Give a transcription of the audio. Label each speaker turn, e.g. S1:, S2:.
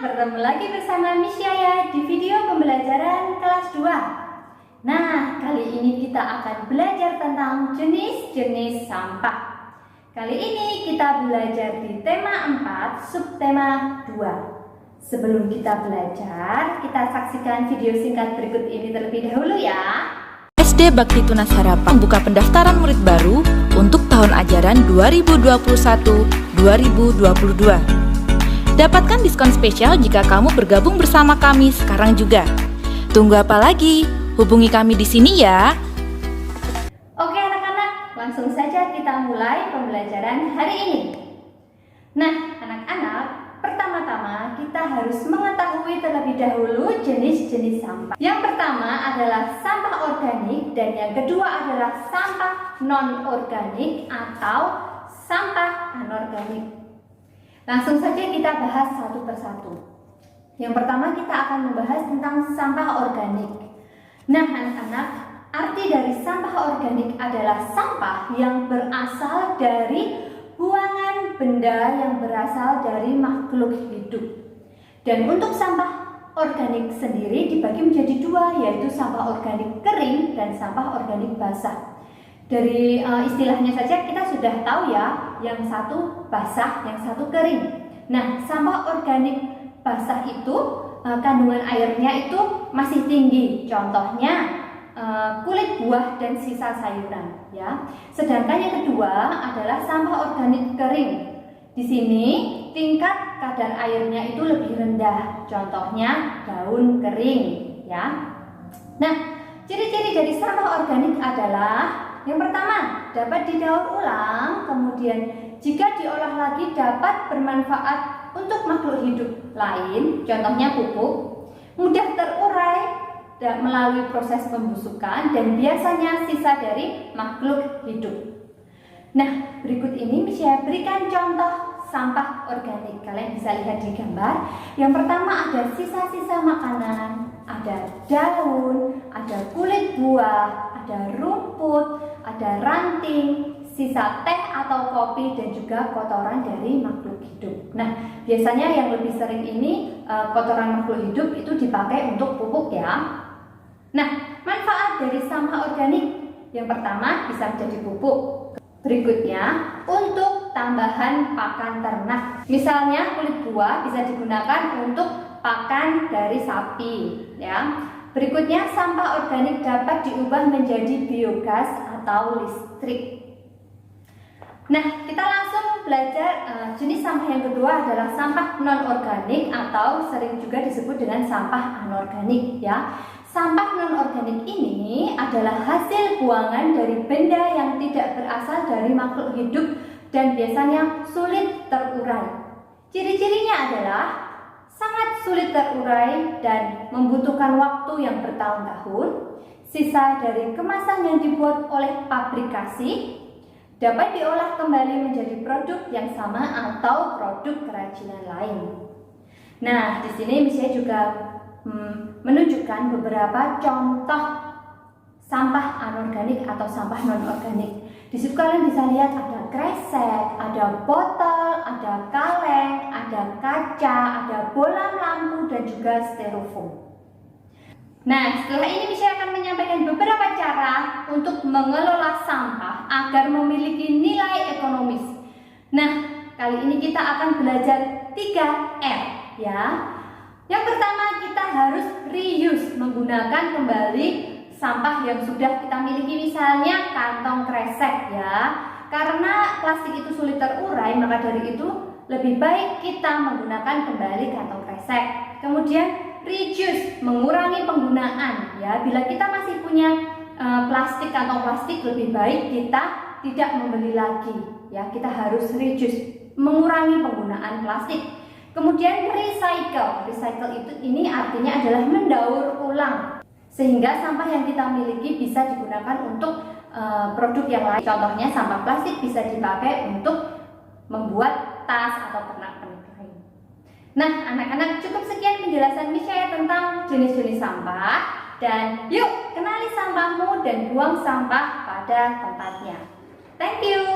S1: bertemu lagi bersama Miss Yaya di video pembelajaran kelas 2. Nah, kali ini kita akan belajar tentang jenis-jenis sampah. Kali ini kita belajar di tema 4, subtema 2. Sebelum kita belajar, kita saksikan video singkat berikut ini terlebih dahulu ya.
S2: SD Bakti Tunas Harapan membuka pendaftaran murid baru untuk tahun ajaran 2021-2022. Dapatkan diskon spesial jika kamu bergabung bersama kami sekarang juga. Tunggu apa lagi? Hubungi kami di sini ya.
S1: Oke anak-anak, langsung saja kita mulai pembelajaran hari ini. Nah, anak-anak, pertama-tama kita harus mengetahui terlebih dahulu jenis-jenis sampah. Yang pertama adalah sampah organik dan yang kedua adalah sampah non-organik atau sampah anorganik. Langsung saja kita bahas satu persatu. Yang pertama kita akan membahas tentang sampah organik. Nah anak-anak, arti dari sampah organik adalah sampah yang berasal dari buangan benda yang berasal dari makhluk hidup. Dan untuk sampah organik sendiri dibagi menjadi dua, yaitu sampah organik kering dan sampah organik basah. Dari istilahnya saja kita sudah tahu ya, yang satu basah, yang satu kering. Nah, sampah organik basah itu kandungan airnya itu masih tinggi. Contohnya kulit buah dan sisa sayuran, ya. Sedangkan yang kedua adalah sampah organik kering. Di sini tingkat kadar airnya itu lebih rendah. Contohnya daun kering, ya. Nah, ciri-ciri dari sampah organik adalah yang pertama, dapat didaur ulang, kemudian jika diolah lagi dapat bermanfaat untuk makhluk hidup lain, contohnya pupuk, mudah terurai melalui proses pembusukan dan biasanya sisa dari makhluk hidup. Nah, berikut ini saya berikan contoh sampah organik. Kalian bisa lihat di gambar. Yang pertama ada sisa-sisa makanan, ada daun, ada kulit buah, ada rumput, ada ranting, sisa teh atau kopi dan juga kotoran dari makhluk hidup. Nah, biasanya yang lebih sering ini kotoran makhluk hidup itu dipakai untuk pupuk ya. Nah, manfaat dari sampah organik yang pertama bisa menjadi pupuk. Berikutnya, untuk tambahan pakan ternak. Misalnya kulit buah bisa digunakan untuk pakan dari sapi, ya. Berikutnya, sampah organik dapat diubah menjadi biogas atau listrik. Nah, kita langsung belajar jenis sampah yang kedua adalah sampah non-organik atau sering juga disebut dengan sampah anorganik, ya. Sampah non-organik ini adalah hasil buangan dari benda yang tidak berasal dari makhluk hidup dan biasanya sulit terurai. Ciri-cirinya adalah sangat sulit terurai dan membutuhkan waktu yang bertahun-tahun. Sisa dari kemasan yang dibuat oleh pabrikasi dapat diolah kembali menjadi produk yang sama atau produk kerajinan lain. Nah, di sini saya juga menunjukkan beberapa contoh sampah anorganik atau sampah non-organik. Di situ kalian bisa lihat ada kresek, ada botol, ada kaleng, ada kaca, ada bola lampu dan juga styrofoam. Nah, setelah ini saya akan menyampaikan beberapa cara untuk mengelola sampah agar memiliki nilai ekonomis. Nah, kali ini kita akan belajar 3R ya. Yang pertama, kita harus reuse, menggunakan kembali sampah yang sudah kita miliki, misalnya kantong kresek ya. Karena plastik itu sulit terurai, maka dari itu lebih baik kita menggunakan kembali kantong kresek. Kemudian reduce, mengurangi penggunaan ya. Bila kita masih punya plastik, kantong plastik, lebih baik kita tidak membeli lagi ya. Kita harus reduce, mengurangi penggunaan plastik. Kemudian recycle ini artinya adalah mendaur ulang sehingga sampah yang kita miliki bisa digunakan untuk produk yang lain. Contohnya sampah plastik bisa dipakai untuk membuat tas atau pernak-pernik lain. Nah, anak-anak, cukup sekian penjelasan Miss Yaya tentang jenis-jenis sampah, dan yuk kenali sampahmu dan buang sampah pada tempatnya. Thank you.